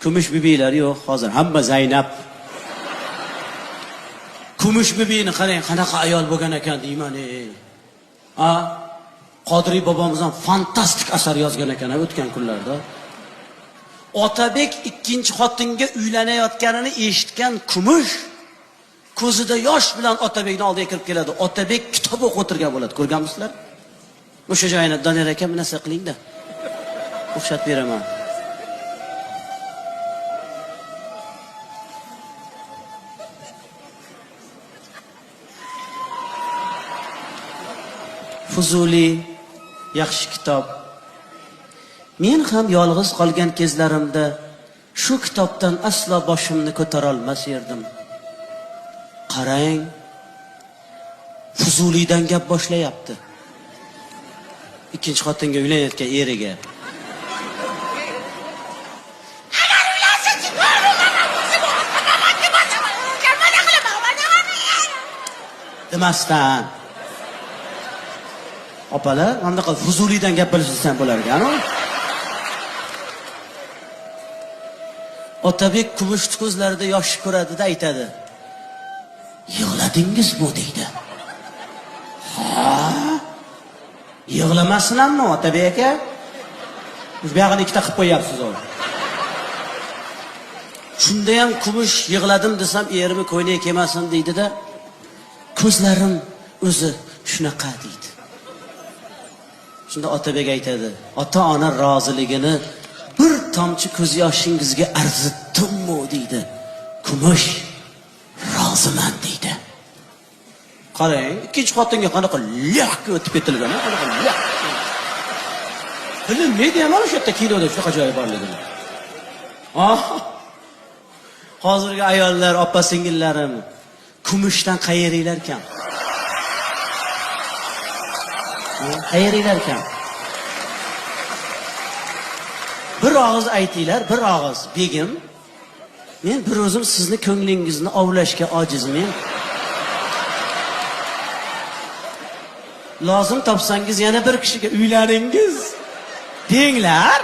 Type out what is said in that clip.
Kumush bibiylar yo'q hozir, hamma Zaynab. Kumush bibiyni qarang, qanaqa ayol bo'lgan ekan deyman. Qodiriy bobomiz ham fantastik asar yozgan ekan o'tgan kunlarda. Otabek ikkinchi xotinga uylanayotganini eshitgan Kumush ko'zida yosh bilan Otabekning oldiga kirib keladi. Otabek kitob o'qib o'tirgan bo'ladi. Ko'rganmisizlar? O'sha joyini Doniyor aka bir narsa qiling-da. O'xshat beraman. Fuzuli yaxshi kitob. Men ham yolg'iz qolgan kezlarimda shu kitobdan aslo boshimni ko'tara olmas edim. Qarang, Fuzulidan gap boshlayapti. Ikkinchi xotinga uylanayotgan eriga. Demasdan. Opalar, mana qil Fuzulidan gap bilishsan bo'lar ekan-ku. Otabek Kumush ko'zlarida yosh ko'radida aytadi. Yig'ladingizmi deydi. Yig'lamasinammi Otabek aka? Siz bu yog'ini ikkita qilib qo'yapsiz o'zi. Shunda ham Kumush yig'ladim desam, erimni ko'yniga kelmasin deydi-da, ko'zlarim o'zi shunaqa deydi. Shunda Otabek aytadi, ota-ona roziligini bir tomchi ko'z yoshingizga arzitdimmi deydi. Kumush roziman deydi. Qarang, ikkinchi xotinga qanaqa liqqa o'tib ketilgan, qanaqa liq. Bilim nega ham o'sha yerda kinoda shunaqa joyi borligini. Hozirgi ayollar, opa-singillarim, Kumushdan qayeringlar ekan? Qayeringlar ekan? Bir og'iz aytinglar, bir og'iz. Begim, men bir o'zim sizni ko'nglingizni ovlashga ojizmen. Lozim topsangiz yana bir kishiga uylaningiz. Denglar.